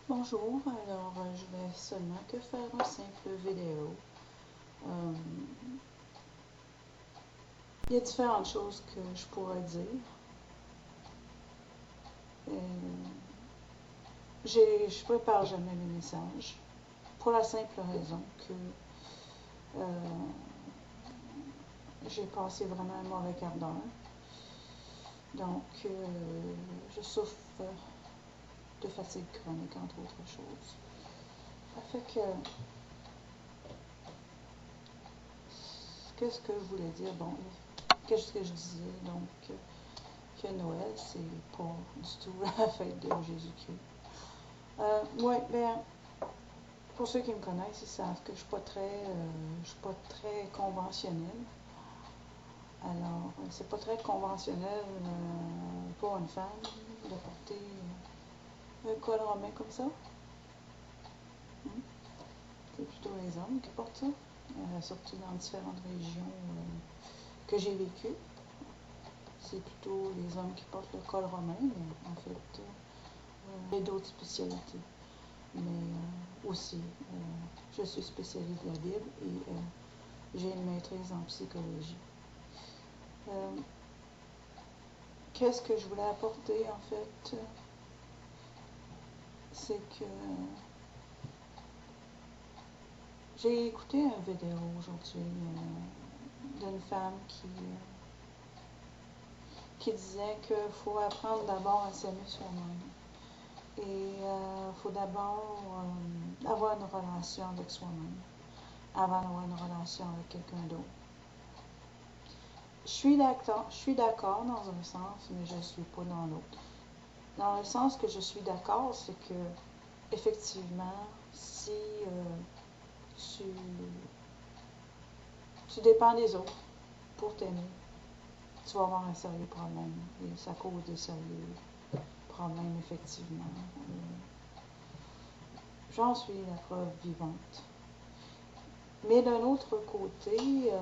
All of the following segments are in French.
Bonjour, alors je vais seulement que faire une simple vidéo. Il y a différentes choses que je pourrais dire. Je prépare jamais mes messages pour la simple raison que j'ai passé vraiment un mauvais quart d'heure. Donc, je souffre de fatigue chronique, entre autres choses. Ça fait que, qu'est-ce que je voulais dire? Bon, qu'est-ce que je disais? Donc, que Noël, c'est pas du tout la fête de Jésus-Christ. Oui, bien, pour ceux qui me connaissent, ils savent que je suis pas très conventionnelle. Alors, c'est pas très conventionnel pour une femme de porter un col romain comme ça. C'est plutôt les hommes qui portent ça, surtout dans différentes régions que j'ai vécues. C'est plutôt les hommes qui portent le col romain, mais en fait, il y a d'autres spécialités. Mais aussi, je suis spécialiste de la Bible et j'ai une maîtrise en psychologie. Qu'est-ce que je voulais apporter, en fait? C'est que j'ai écouté une vidéo aujourd'hui d'une femme qui disait qu'il faut apprendre d'abord à s'aimer soi-même. Et il faut d'abord avoir une relation avec soi-même avant d'avoir une relation avec quelqu'un d'autre. Je suis d'accord dans un sens, mais je ne suis pas dans l'autre. Dans le sens que je suis d'accord, c'est que effectivement, si tu dépends des autres pour t'aimer, tu vas avoir un sérieux problème. Et ça cause des sérieux problèmes, effectivement. J'en suis la preuve vivante. Mais d'un autre côté,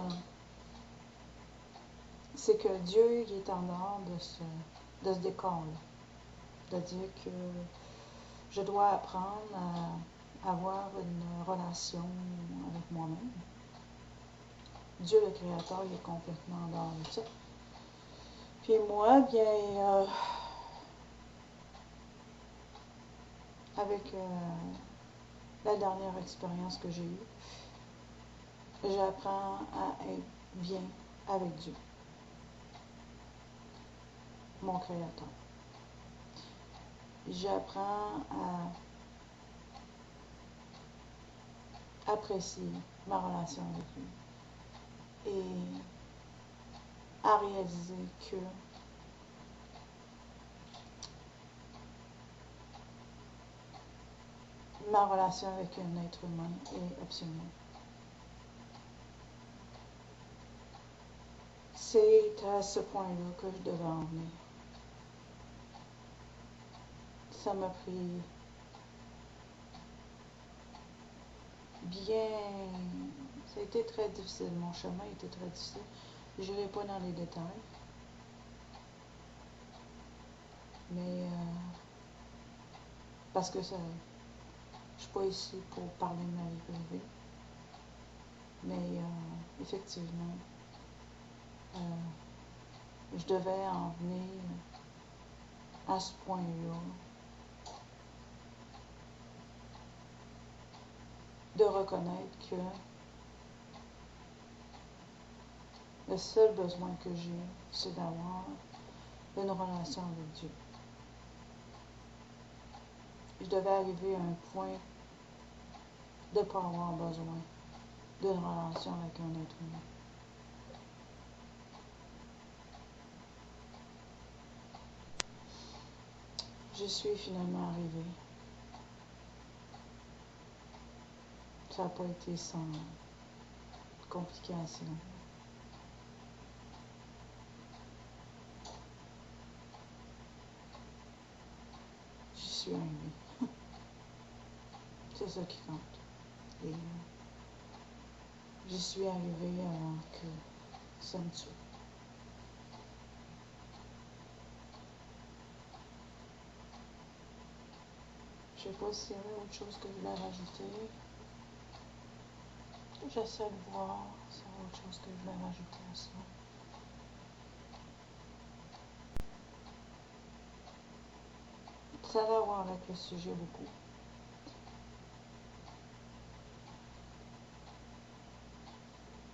c'est que Dieu il est en dehors de ce décor-là. De dire que je dois apprendre à avoir une relation avec moi-même. Dieu, le Créateur, il est complètement en dehors de ça. Puis moi, bien, avec la dernière expérience que j'ai eue, j'apprends à être bien avec Dieu, mon Créateur. J'apprends à apprécier ma relation avec lui et à réaliser que ma relation avec un être humain est optionnelle. C'est à ce point-là que je devais en venir. Ça m'a pris bien... Ça a été très difficile. Mon chemin a été très difficile. Je n'irai pas dans les détails. Mais... parce que ça... Je ne suis pas ici pour parler de ma vie privée. Mais effectivement, je devais en venir à ce point-là de reconnaître que le seul besoin que j'ai, c'est d'avoir une relation avec Dieu. Je devais arriver à un point de ne pas avoir besoin d'une relation avec un être humain. Je suis finalement arrivée. Ça n'a pas été sans complication. J'y suis arrivée. C'est ça qui compte. Et j'y suis arrivée avant que ça me tue. Je sais pas s'il y avait autre chose que je voulais rajouter. J'essaie de voir s'il y a autre chose que je voulais rajouter à ça. Ça a à voir avec le sujet beaucoup.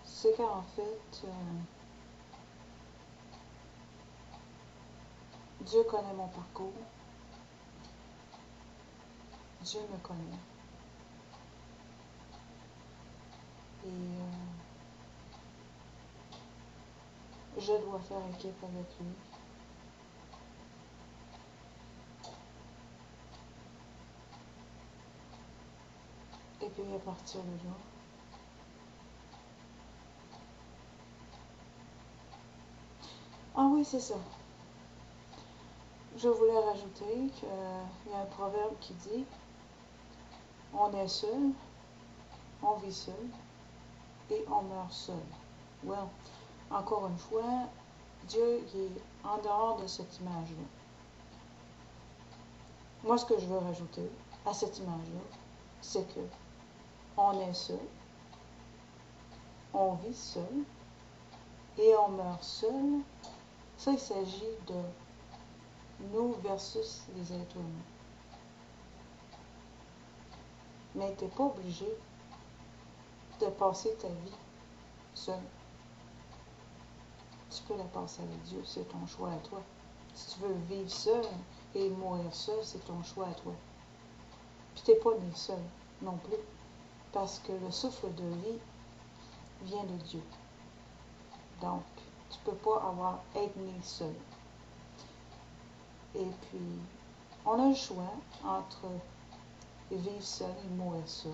C'est qu'en fait, Dieu connaît mon parcours. Dieu me connaît. Et je dois faire équipe avec lui. Et puis à partir de là, ah oui, c'est ça. Je voulais rajouter qu'il y a un proverbe qui dit « On est seul, on vit seul et on meurt seul. » Well, encore une fois, Dieu il est en dehors de cette image-là. Moi, ce que je veux rajouter à cette image-là, c'est que on est seul, on vit seul et on meurt seul. Ça, il s'agit de nous versus les êtres humains. Mais tu n'es pas obligé de passer ta vie seul. Tu peux la passer avec Dieu, c'est ton choix à toi. Si tu veux vivre seul et mourir seul, c'est ton choix à toi. Puis tu n'es pas né seul non plus, parce que le souffle de vie vient de Dieu. Donc, tu ne peux pas être né seul. Et puis, on a le choix entre vivre seul et mourir seul,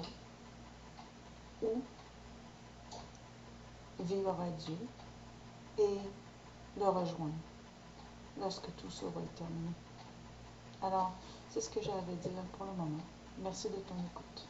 ou vivre avec Dieu et le rejoindre lorsque tout ça va être terminé. Alors, c'est ce que j'avais à dire pour le moment. Merci de ton écoute.